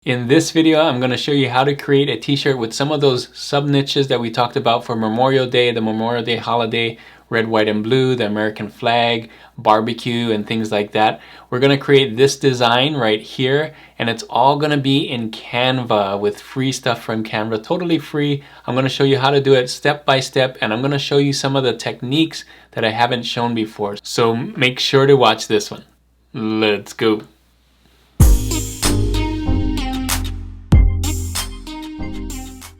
In this video, I'm going to show you how to create a t-shirt with some of those sub niches that we talked about for Memorial Day, the Memorial Day holiday, red, white, and blue, the American flag, barbecue, and things like that. We're going to create this design right here, and it's all going to be in Canva with free stuff from Canva, totally free. I'm going to show you how to do it step by step, and I'm going to show you some of the techniques that I haven't shown before. So make sure to watch this one. Let's go.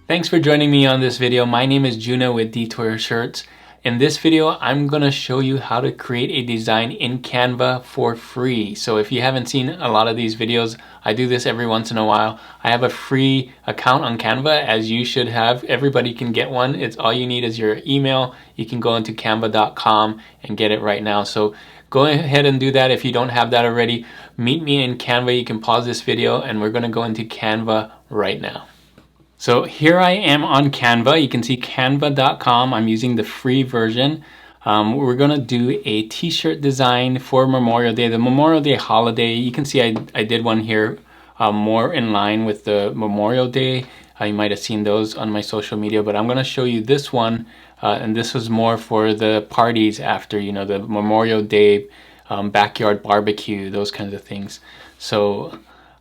Thanks for joining me on this video. My name is Juna with Detour Shirts. In this video, I'm going to show you how to create a design in Canva for free. So if you haven't seen a lot of these videos, I do this every once in a while. I have a free account on Canva, as you should have. Everybody can get one. It's all you need is your email. You can go into canva.com and get it right now. So go ahead and do that if you don't have that already. Meet me in Canva. You can pause this video and we're going to go into Canva right now. So here I am on Canva. You can see canva.com. I'm using the free version. We're gonna do a t-shirt design for Memorial Day, the Memorial Day holiday. You can see I did one here more in line with the Memorial Day. You might have seen those on my social media, but I'm gonna show you this one. And this was more for the parties after, you know, the Memorial Day backyard barbecue, those kinds of things. So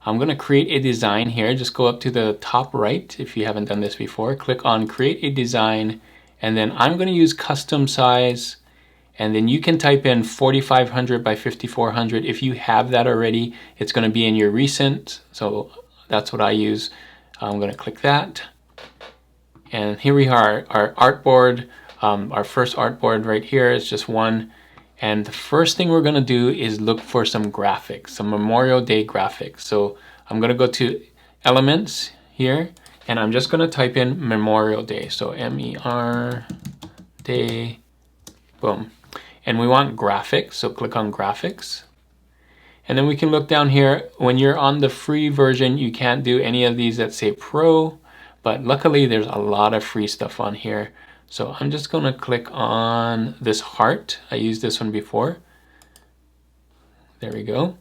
I'm going to create a design here. Just go up to the top right if you haven't done this before. Click on create a design, and then I'm going to use custom size, and then you can type in 4500 by 5400. If you have that already, it's going to be in your recent, so that's what I use. I'm going to click that, and here we are, our artboard, our first artboard right here is just one. And the first thing we're gonna do is look for some graphics, some Memorial Day graphics. So I'm gonna go to Elements here, and I'm just gonna type in Memorial Day. So M-E-R Day, boom. And we want graphics, so click on Graphics. And then we can look down here. When you're on the free version, you can't do any of these that say Pro, but luckily there's a lot of free stuff on here. So I'm just going to click on this heart. I used this one before. There we go.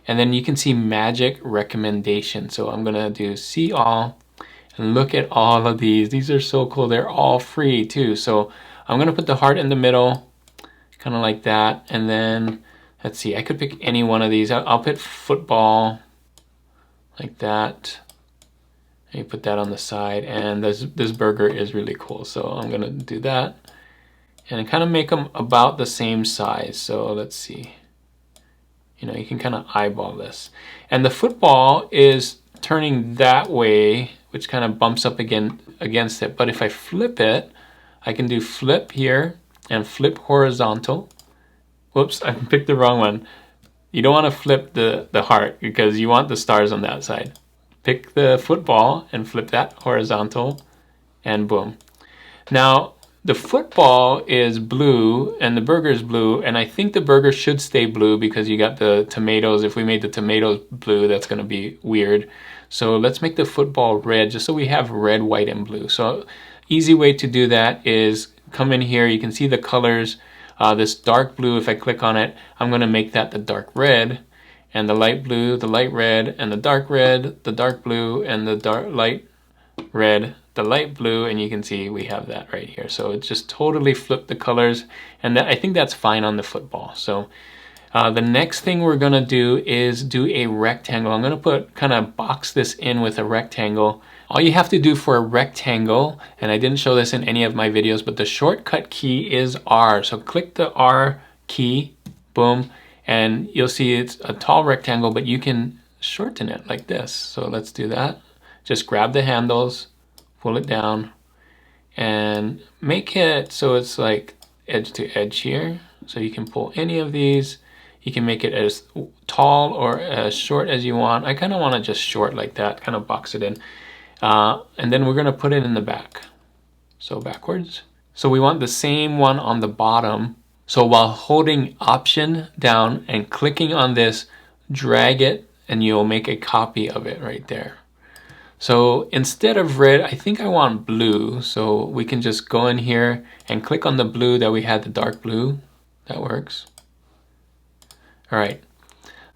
And then you can see magic recommendation. So I'm going to do see all and look at all of these. These are so cool. They're all free too. So I'm going to put the heart in the middle, kind of like that. And then let's see, I could pick any one of these. I'll put football like that. You put that on the side, and this burger is really cool, so I'm gonna do that and kind of make them about the same size. So let's see, you know, you can kind of eyeball this, and the football is turning that way, which kind of bumps up against it. But if I flip it, I can do flip here and flip horizontal. Whoops, I picked the wrong one. You don't want to flip the heart because you want the stars on that side. Pick the football and flip that horizontal, and boom. Now, the football is blue and the burger is blue, and I think the burger should stay blue because you got the tomatoes. If we made the tomatoes blue, that's going to be weird. So let's make the football red, just so we have red, white, and blue. So easy way to do that is come in here. You can see the colors. This dark blue, if I click on it, I'm going to make that the dark red. And the light blue, the light red, and the dark blue, and the dark light red, the light blue, and you can see we have that right here. So it just totally flipped the colors, and I think that's fine on the football. So the next thing we're gonna do is do a rectangle. I'm gonna kind of box this in with a rectangle. All you have to do for a rectangle, and I didn't show this in any of my videos, but the shortcut key is R. So click the R key, boom. And you'll see it's a tall rectangle, but you can shorten it like this. So let's do that. Just grab the handles, pull it down, and make it so it's like edge to edge here. So you can pull any of these. You can make it as tall or as short as you want. I kind of want to just short like that, kind of box it in. And then we're going to put it in the back. So backwards. So we want the same one on the bottom. So while holding Option down and clicking on this, drag it and you'll make a copy of it right there. So instead of red, I think I want blue. So we can just go in here and click on the blue that we had, the dark blue. That works. All right.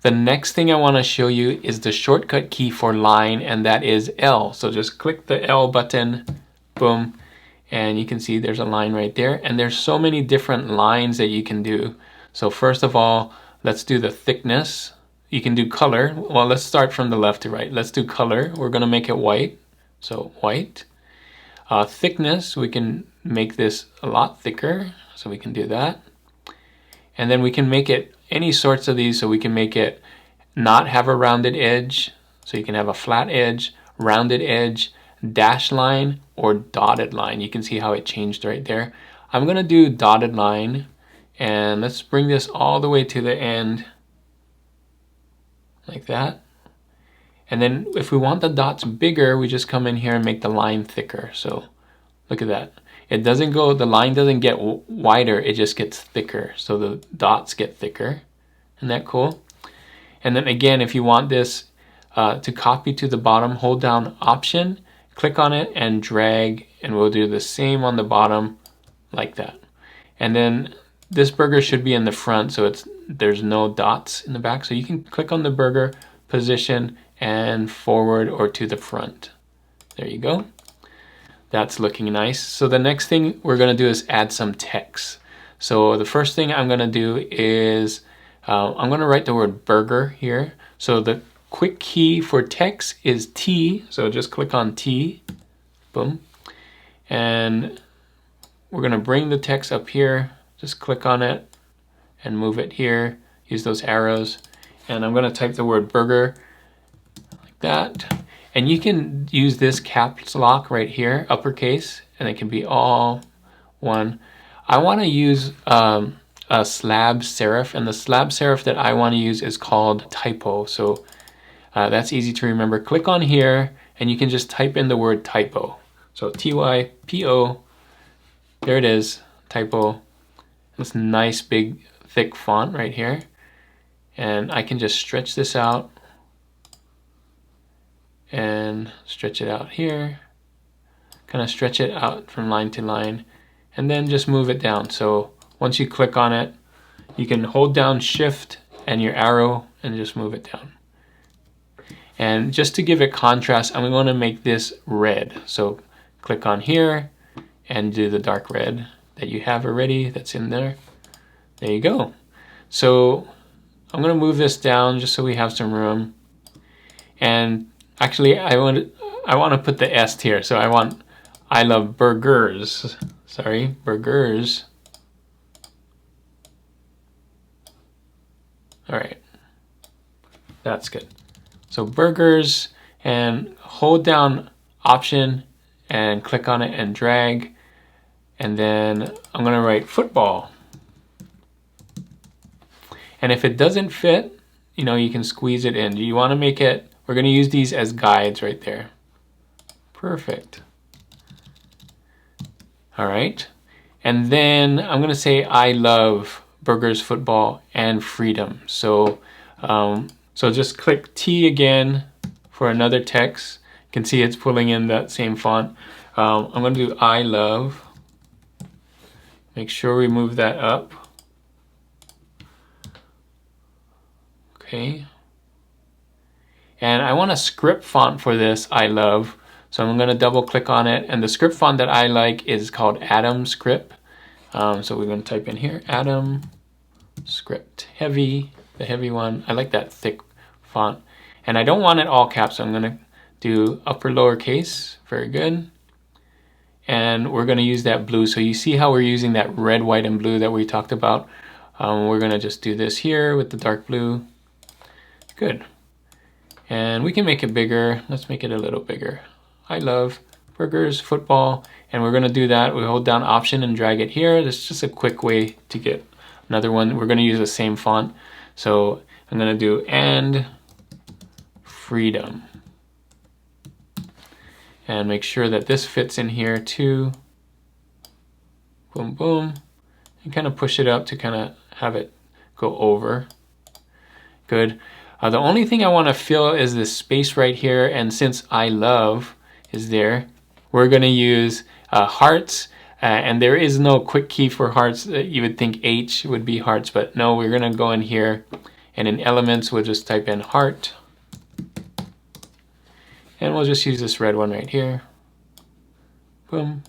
The next thing I want to show you is the shortcut key for line, and that is L. So just click the L button, boom, and you can see there's a line right there. And there's so many different lines that you can do. So first of all, let's do the thickness. You can do color. Well, let's start from the left to right. Let's do color. We're going to make it white. So white. Thickness, we can make this a lot thicker. So we can do that. And then we can make it any sorts of these. So we can make it not have a rounded edge. So you can have a flat edge, rounded edge, dash line, or dotted line. You can see how it changed right there. I'm going to do dotted line. And let's bring this all the way to the end. Like that. And then if we want the dots bigger, we just come in here and make the line thicker. So look at that. It doesn't go, the line doesn't get wider, it just gets thicker. So the dots get thicker. Isn't that cool? And then again, if you want this to copy to the bottom, hold down Option, click on it and drag, and we'll do the same on the bottom like that. And then this burger should be in the front, so there's no dots in the back. So you can click on the burger, position, and forward or to the front. There you go. That's looking nice. So the next thing we're going to do is add some text. So the first thing I'm going to do is I'm going to write the word burger here. So the quick key for text is T. So just click on T. Boom. And we're going to bring the text up here. Just click on it and move it here. Use those arrows. And I'm going to type the word burger like that. And you can use this caps lock right here, uppercase, and it can be all one. I want to use a slab serif, and the slab serif that I want to use is called typo. So that's easy to remember. Click on here, and you can just type in the word typo. So T-Y-P-O, there it is, typo. This nice big thick font right here. And I can just stretch this out and stretch it out here. Kind of stretch it out from line to line and then just move it down. So once you click on it, you can hold down Shift and your arrow and just move it down. And just to give it contrast, I'm going to make this red. So click on here and do the dark red that you have already that's in there. There you go. So I'm going to move this down just so we have some room. And actually I want to put the S here. So I love burgers. Sorry, burgers. All right. That's good. So burgers, and hold down Option and click on it and drag. And then I'm going to write football. And if it doesn't fit, you know, you can squeeze it in. You want to make it, we're going to use these as guides right there. Perfect. All right. And then I'm going to say I love burgers, football, and freedom. So, so just click T again for another text. You can see it's pulling in that same font. I'm going to do I love. Make sure we move that up. Okay. And I want a script font for this, I love. So I'm going to double click on it. And the script font that I like is called Atom Script. So we're going to type in here, Atom Script. Heavy, the heavy one. I like that thick font. And I don't want it all caps, so I'm going to do upper lowercase. Very good. And we're going to use that blue. So you see how we're using that red, white, and blue that we talked about. We're going to just do this here with the dark blue. Good. And we can make it bigger. Let's make it a little bigger. I love burgers, football. And we're going to do that. We hold down Option and drag it here. This is just a quick way to get another one. We're going to use the same font. So I'm going to do and freedom. And make sure that this fits in here too. Boom, boom. And kind of push it up to kind of have it go over. Good. The only thing I want to fill is this space right here. And since I love is there, we're going to use hearts. And there is no quick key for hearts. You would think H would be hearts, but no, we're going to go in here And in elements, we'll just type in heart. And we'll just use this red one right here. Boom.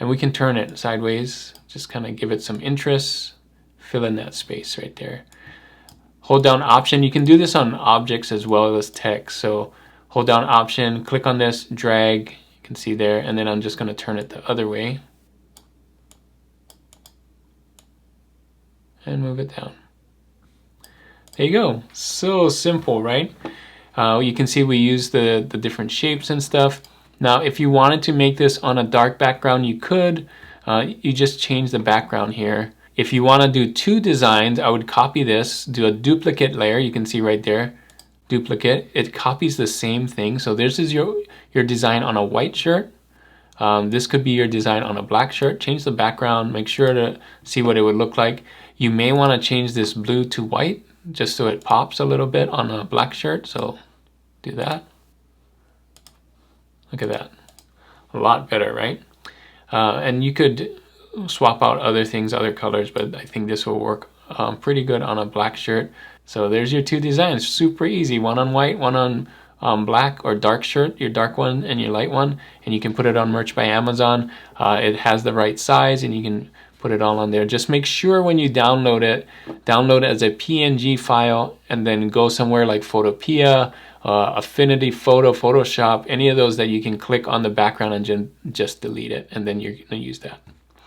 And we can turn it sideways, just kind of give it some interest, fill in that space right there. Hold down Option. You can do this on objects as well as text. So hold down Option, click on this, drag, you can see there, and then I'm just going to turn it the other way. And move it down. There you go. So simple, right? You can see we use the different shapes and stuff. Now, if you wanted to make this on a dark background, you could. You just change the background here. If you want to do two designs, I would copy this, do a duplicate layer. You can see right there, duplicate. It copies the same thing. So this is your design on a white shirt. This could be your design on a black shirt. Change the background. Make sure to see what it would look like. You may want to change this blue to white just so it pops a little bit on a black shirt. So do that. Look at that. A lot better, right? And you could swap out other things, other colors, but I think this will work pretty good on a black shirt. So there's your two designs. Super easy. One on white, one on black or dark shirt, your dark one and your light one. And you can put it on Merch by Amazon. It has the right size and you can put it all on there. Just make sure when you download it as a PNG file and then go somewhere like Photopea, Affinity Photo, Photoshop, any of those that you can click on the background and just delete it, and then you're going to use that.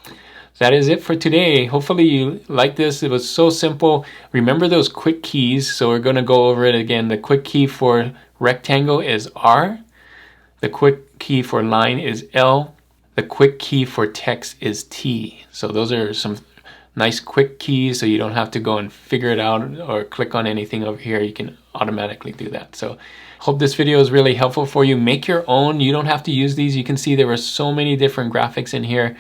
So that is it for today. Hopefully you like this. It was so simple. Remember those quick keys. So we're going to go over it again. The quick key for rectangle is R. The quick key for line is L. The quick key for text is T. So those are some nice quick keys, so you don't have to go and figure it out or click on anything over here. You can automatically do that. So hope this video is really helpful for you. Make your own. You don't have to use these. You can see there were so many different graphics in here.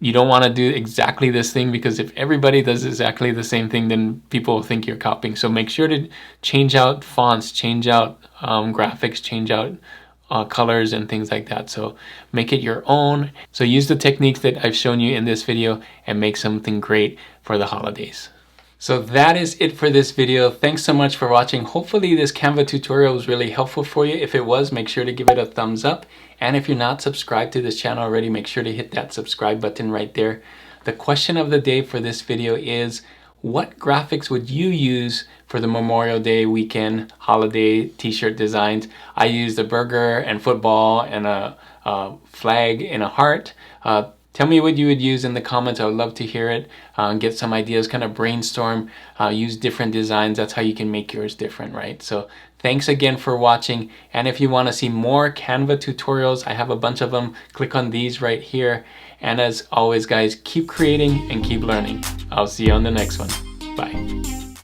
You don't want to do exactly this thing, because if everybody does exactly the same thing, then people will think you're copying. So make sure to change out fonts, change out graphics, change out colors and things like that. So make it your own. So use the techniques that I've shown you in this video and make something great for the holidays. So that is it for this video. Thanks so much for watching. Hopefully this Canva tutorial was really helpful for you. If it was, make sure to give it a thumbs up. And if you're not subscribed to this channel already, make sure to hit that subscribe button right there. The question of the day for this video is, what graphics would you use for the Memorial Day weekend holiday t-shirt designs? I used a burger and football and a flag and a heart. Tell me what you would use in the comments. I would love to hear it. Get some ideas, kind of brainstorm, use different designs. That's how you can make yours different, right? So thanks again for watching. And if you want to see more Canva tutorials, I have a bunch of them. Click on these right here. And as always, guys, keep creating and keep learning. I'll see you on the next one. Bye.